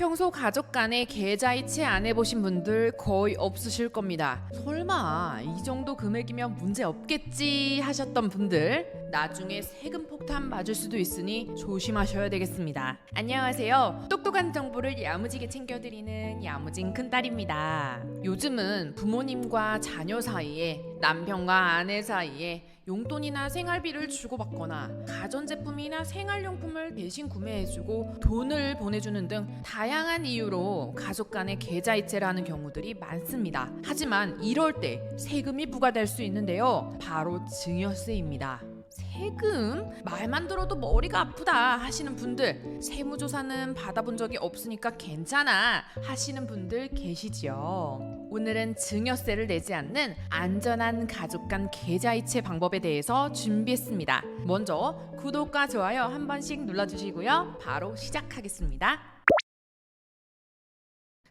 평소 가족 간에 계좌이체 안 해보신 분들 거의 없으실 겁니다. 설마 이 정도 금액이면 문제 없겠지 하셨던 분들, 나중에 세금 폭탄 맞을 수도 있으니 조심하셔야 되겠습니다. 안녕하세요. 똑똑한 정보를 야무지게 챙겨드리는 야무진 큰딸입니다. 요즘은 부모님과 자녀 사이에, 남편과 아내 사이에 용돈이나 생활비를 주고받거나 가전제품이나 생활용품을 대신 구매해주고 돈을 보내주는 등 다양한 이유로 가족 간의 계좌이체를 하는 경우들이 많습니다. 하지만 이럴 때 세금이 부과될 수 있는데요. 바로 증여세입니다. 세금? 말만 들어도 머리가 아프다 하시는 분들, 세무조사는 받아본 적이 없으니까 괜찮아 하시는 분들 계시지요. 오늘은 증여세를 내지 않는 안전한 가족 간 계좌이체 방법에 대해서 준비했습니다. 먼저 구독과 좋아요 한 번씩 눌러주시고요. 바로 시작하겠습니다.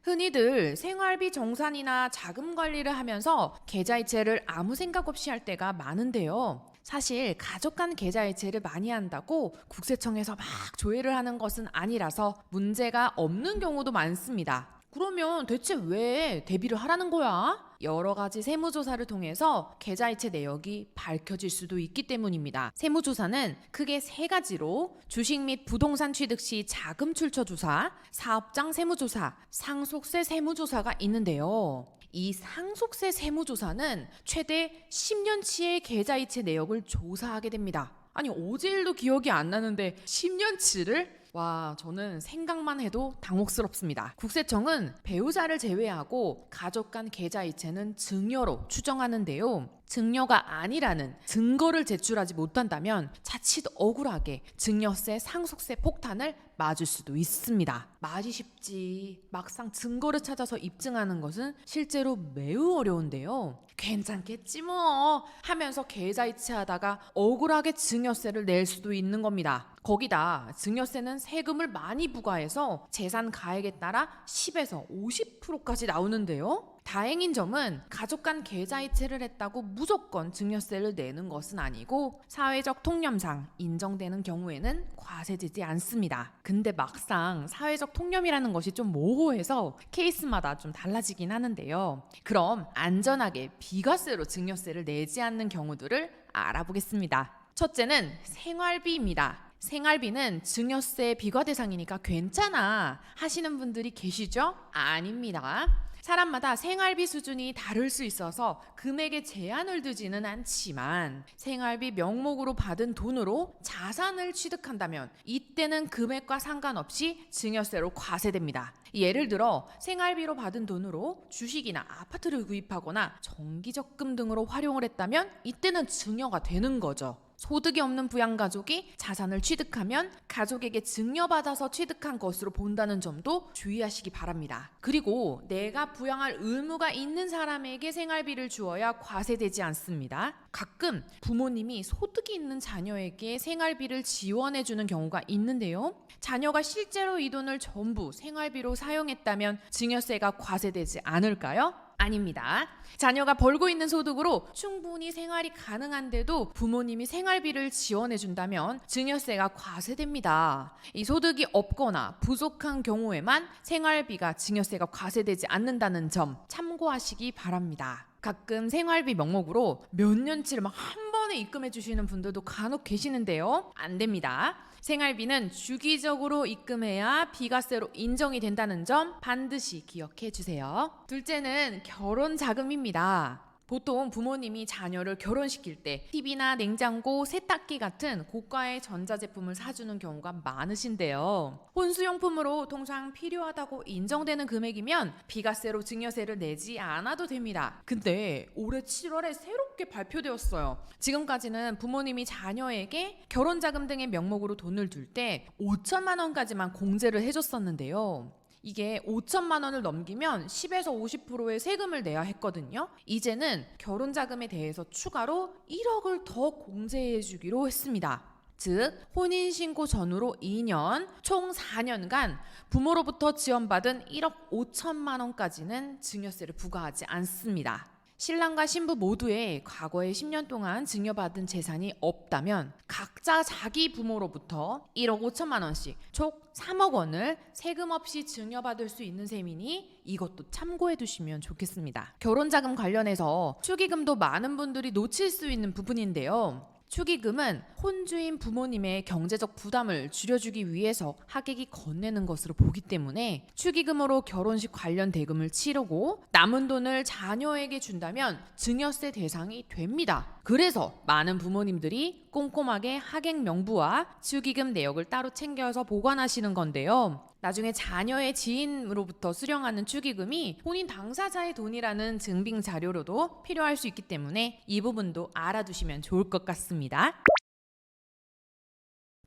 흔히들 생활비 정산이나 자금 관리를 하면서 계좌이체를 아무 생각 없이 할 때가 많은데요. 사실 가족 간 계좌이체를 많이 한다고 국세청에서 막 조회를 하는 것은 아니라서 문제가 없는 경우도 많습니다. 그러면 대체 왜 대비를 하라는 거야? 여러 가지 세무조사를 통해서 계좌이체 내역이 밝혀질 수도 있기 때문입니다. 세무조사는 크게 세 가지로 주식 및 부동산 취득 시 자금 출처 조사, 사업장 세무조사, 상속세 세무조사가 있는데요. 이 상속세 세무조사는 최대 10년치의 계좌이체 내역을 조사하게 됩니다. 아니, 어제 일도 기억이 안 나는데 10년치를? 와, 저는 생각만 해도 당혹스럽습니다. 국세청은 배우자를 제외하고 가족 간 계좌이체는 증여로 추정하는데요. 증여가 아니라는 증거를 제출하지 못한다면 자칫 억울하게 증여세, 상속세 폭탄을 맞을 수도 있습니다. 말이 쉽지 막상 증거를 찾아서 입증하는 것은 실제로 매우 어려운데요. 괜찮겠지 뭐 하면서 계좌이체 하다가 억울하게 증여세를 낼 수도 있는 겁니다. 거기다 증여세는 세금을 많이 부과해서 재산 가액에 따라 10에서 50%까지 나오는데요. 다행인 점은 가족 간 계좌이체를 했다고 무조건 증여세를 내는 것은 아니고 사회적 통념상 인정되는 경우에는 과세되지 않습니다. 근데 막상 사회적 통념이라는 것이 좀 모호해서 케이스마다 좀 달라지긴 하는데요. 그럼 안전하게 비과세로 증여세를 내지 않는 경우들을 알아보겠습니다. 첫째는 생활비입니다. 생활비는 증여세 비과 대상이니까 괜찮아 하시는 분들이 계시죠? 아닙니다. 사람마다 생활비 수준이 다를 수 있어서 금액에 제한을 두지는 않지만 생활비 명목으로 받은 돈으로 자산을 취득한다면 이때는 금액과 상관없이 증여세로 과세됩니다. 예를 들어 생활비로 받은 돈으로 주식이나 아파트를 구입하거나 정기적금 등으로 활용을 했다면 이때는 증여가 되는 거죠. 소득이 없는 부양가족이 자산을 취득하면 가족에게 증여받아서 취득한 것으로 본다는 점도 주의하시기 바랍니다. 그리고 내가 부양할 의무가 있는 사람에게 생활비를 주어야 과세되지 않습니다. 가끔 부모님이 소득이 있는 자녀에게 생활비를 지원해주는 경우가 있는데요. 자녀가 실제로 이 돈을 전부 생활비로 사용했다면 증여세가 과세되지 않을까요? 아닙니다. 자녀가 벌고 있는 소득으로 충분히 생활이 가능한데도 부모님이 생활비를 지원해준다면 증여세가 과세됩니다. 이 소득이 없거나 부족한 경우에만 생활비가 증여세가 과세되지 않는다는 점 참고하시기 바랍니다. 가끔 생활비 명목으로 몇 년치를 막 한 번에 입금해 주시는 분들도 간혹 계시는데요. 안 됩니다. 생활비는 주기적으로 입금해야 비과세로 인정이 된다는 점 반드시 기억해 주세요. 둘째는 결혼 자금입니다. 보통 부모님이 자녀를 결혼시킬 때 TV나 냉장고, 세탁기 같은 고가의 전자제품을 사주는 경우가 많으신데요. 혼수용품으로 통상 필요하다고 인정되는 금액이면 비과세로 증여세를 내지 않아도 됩니다. 근데 올해 7월에 새롭게 발표되었어요. 지금까지는 부모님이 자녀에게 결혼자금 등의 명목으로 돈을 둘 때 5천만 원까지만 공제를 해줬었는데요. 이게 5천만 원을 넘기면 10에서 50%의 세금을 내야 했거든요. 이제는 결혼자금에 대해서 추가로 1억을 더 공제해 주기로 했습니다. 즉 혼인신고 전후로 2년, 총 4년간 부모로부터 지원받은 1억 5천만 원까지는 증여세를 부과하지 않습니다. 신랑과 신부 모두의 과거에 10년 동안 증여받은 재산이 없다면 각자 자기 부모로부터 1억 5천만 원씩 총 3억 원을 세금 없이 증여받을 수 있는 셈이니 이것도 참고해 두시면 좋겠습니다. 결혼자금 관련해서 축의금도 많은 분들이 놓칠 수 있는 부분인데요. 축의금은 혼주인 부모님의 경제적 부담을 줄여주기 위해서 하객이 건네는 것으로 보기 때문에 축의금으로 결혼식 관련 대금을 치르고 남은 돈을 자녀에게 준다면 증여세 대상이 됩니다. 그래서 많은 부모님들이 꼼꼼하게 하객 명부와 축의금 내역을 따로 챙겨서 보관하시는 건데요. 나중에 자녀의 지인으로부터 수령하는 축의금이 본인 당사자의 돈이라는 증빙 자료로도 필요할 수 있기 때문에 이 부분도 알아두시면 좋을 것 같습니다.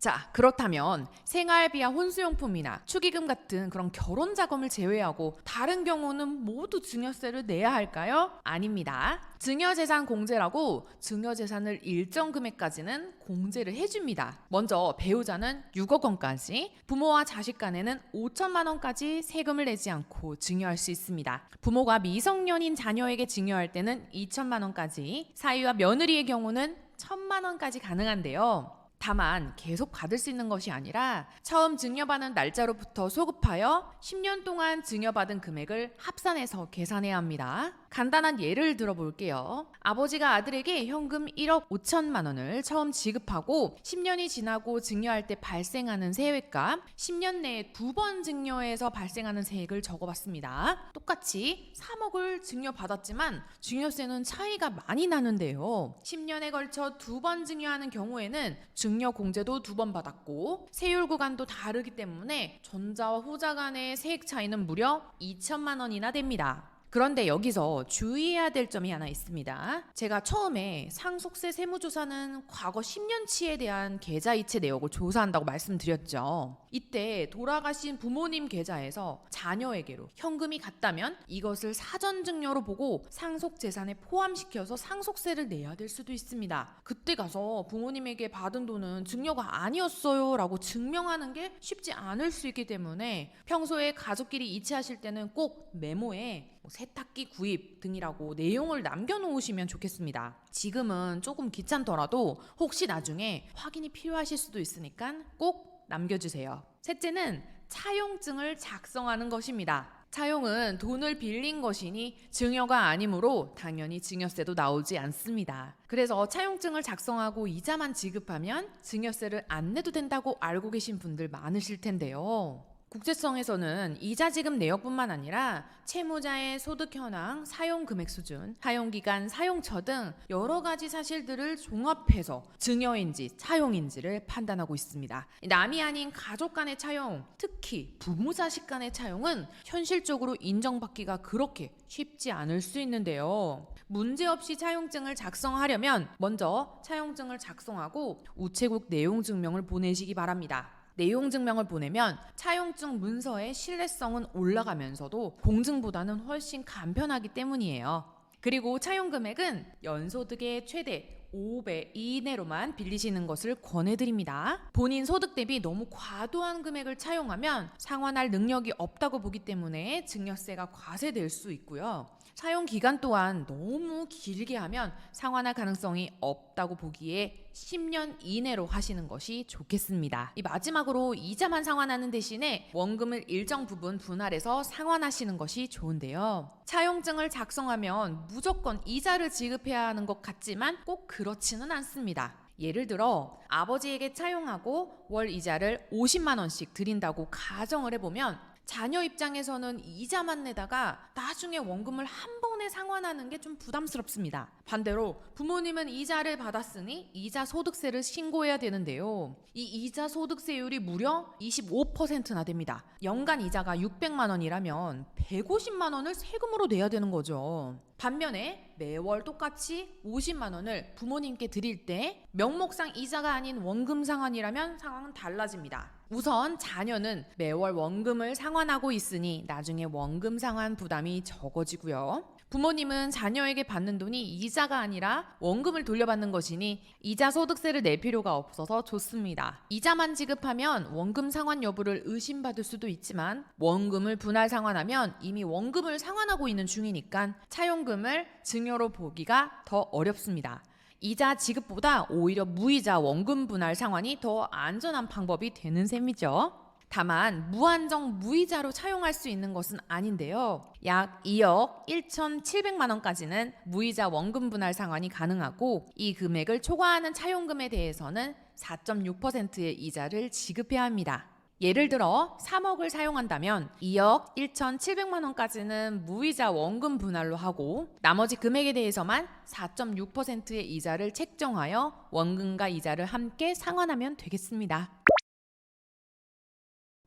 자, 그렇다면 생활비와 혼수용품이나 축의금 같은 그런 결혼 자금을 제외하고 다른 경우는 모두 증여세를 내야 할까요? 아닙니다. 증여재산 공제라고 증여재산을 일정 금액까지는 공제를 해줍니다. 먼저 배우자는 6억 원까지, 부모와 자식 간에는 5천만 원까지 세금을 내지 않고 증여할 수 있습니다. 부모가 미성년인 자녀에게 증여할 때는 2천만 원까지, 사위와 며느리의 경우는 1천만 원까지 가능한데요. 다만 계속 받을 수 있는 것이 아니라 처음 증여받는 날짜로부터 소급하여 10년 동안 증여받은 금액을 합산해서 계산해야 합니다. 간단한 예를 들어볼게요. 아버지가 아들에게 현금 1억 5천만 원을 처음 지급하고 10년이 지나고 증여할 때 발생하는 세액값, 10년 내에 2번 증여해서 발생하는 세액을 적어봤습니다. 똑같이 3억을 증여받았지만 증여세는 차이가 많이 나는데요. 10년에 걸쳐 2번 증여하는 경우에는 증여 공제도 2번 받았고 세율 구간도 다르기 때문에 전자와 후자 간의 세액 차이는 무려 2천만 원이나 됩니다. 그런데 여기서 주의해야 될 점이 하나 있습니다. 제가 처음에 상속세 세무조사는 과거 10년치에 대한 계좌이체 내역을 조사한다고 말씀드렸죠. 이때 돌아가신 부모님 계좌에서 자녀에게로 현금이 갔다면 이것을 사전 증여로 보고 상속재산에 포함시켜서 상속세를 내야 될 수도 있습니다. 그때 가서 부모님에게 받은 돈은 증여가 아니었어요 라고 증명하는 게 쉽지 않을 수 있기 때문에 평소에 가족끼리 이체하실 때는 꼭 메모에 세탁기 구입 등이라고 내용을 남겨놓으시면 좋겠습니다. 지금은 조금 귀찮더라도 혹시 나중에 확인이 필요하실 수도 있으니까 꼭 남겨주세요. 셋째는 차용증을 작성하는 것입니다. 차용은 돈을 빌린 것이니 증여가 아니므로 당연히 증여세도 나오지 않습니다. 그래서 차용증을 작성하고 이자만 지급하면 증여세를 안 내도 된다고 알고 계신 분들 많으실 텐데요. 국세청에서는 이자 지급 내역뿐만 아니라 채무자의 소득 현황, 사용 금액 수준, 사용 기간, 사용처 등 여러 가지 사실들을 종합해서 증여인지 차용인지를 판단하고 있습니다. 남이 아닌 가족 간의 차용, 특히 부모 자식 간의 차용은 현실적으로 인정받기가 그렇게 쉽지 않을 수 있는데요. 문제없이 차용증을 작성하려면 먼저 차용증을 작성하고 우체국 내용 증명을 보내시기 바랍니다. 내용 증명을 보내면 차용증 문서의 신뢰성은 올라가면서도 공증보다는 훨씬 간편하기 때문이에요. 그리고 차용 금액은 연소득의 최대 5배 이내로만 빌리시는 것을 권해드립니다. 본인 소득 대비 너무 과도한 금액을 차용하면 상환할 능력이 없다고 보기 때문에 증여세가 과세될 수 있고요. 사용 기간 또한 너무 길게 하면 상환할 가능성이 없다고 보기에 10년 이내로 하시는 것이 좋겠습니다. 이 마지막으로 이자만 상환하는 대신에 원금을 일정 부분 분할해서 상환하시는 것이 좋은데요. 차용증을 작성하면 무조건 이자를 지급해야 하는 것 같지만 꼭 그렇지는 않습니다. 예를 들어 아버지에게 차용하고 월 이자를 50만 원씩 드린다고 가정을 해보면 자녀 입장에서는 이자만 내다가 나중에 원금을 한 번에 상환하는 게 좀 부담스럽습니다. 반대로 부모님은 이자를 받았으니 이자 소득세를 신고해야 되는데요. 이 이자 소득세율이 무려 25%나 됩니다. 연간 이자가 600만 원이라면 150만 원을 세금으로 내야 되는 거죠. 반면에 매월 똑같이 50만 원을 부모님께 드릴 때 명목상 이자가 아닌 원금 상환이라면 상황은 달라집니다. 우선 자녀는 매월 원금을 상환하고 있으니 나중에 원금 상환 부담이 적어지고요. 부모님은 자녀에게 받는 돈이 이자가 아니라 원금을 돌려받는 것이니 이자 소득세를 낼 필요가 없어서 좋습니다. 이자만 지급하면 원금 상환 여부를 의심받을 수도 있지만 원금을 분할 상환하면 이미 원금을 상환하고 있는 중이니까 차용금을 증여로 보기가 더 어렵습니다. 이자 지급보다 오히려 무이자 원금 분할 상환이 더 안전한 방법이 되는 셈이죠. 다만 무한정 무이자로 차용할 수 있는 것은 아닌데요. 약 2억 1,700만 원까지는 무이자 원금 분할 상환이 가능하고 이 금액을 초과하는 차용금에 대해서는 4.6%의 이자를 지급해야 합니다. 예를 들어 3억을 사용한다면 2억 1,700만 원까지는 무이자 원금 분할로 하고 나머지 금액에 대해서만 4.6%의 이자를 책정하여 원금과 이자를 함께 상환하면 되겠습니다.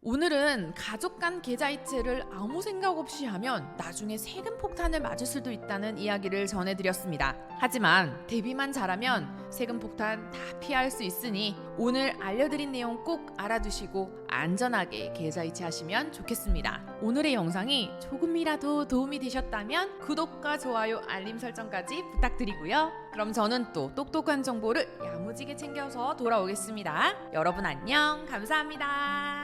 오늘은 가족 간 계좌이체를 아무 생각 없이 하면 나중에 세금 폭탄을 맞을 수도 있다는 이야기를 전해드렸습니다. 하지만 대비만 잘하면 세금 폭탄 다 피할 수 있으니 오늘 알려드린 내용 꼭 알아두시고 안전하게 계좌이체 하시면 좋겠습니다. 오늘의 영상이 조금이라도 도움이 되셨다면 구독과 좋아요, 알림 설정까지 부탁드리고요. 그럼 저는 또 똑똑한 정보를 야무지게 챙겨서 돌아오겠습니다. 여러분 안녕, 감사합니다.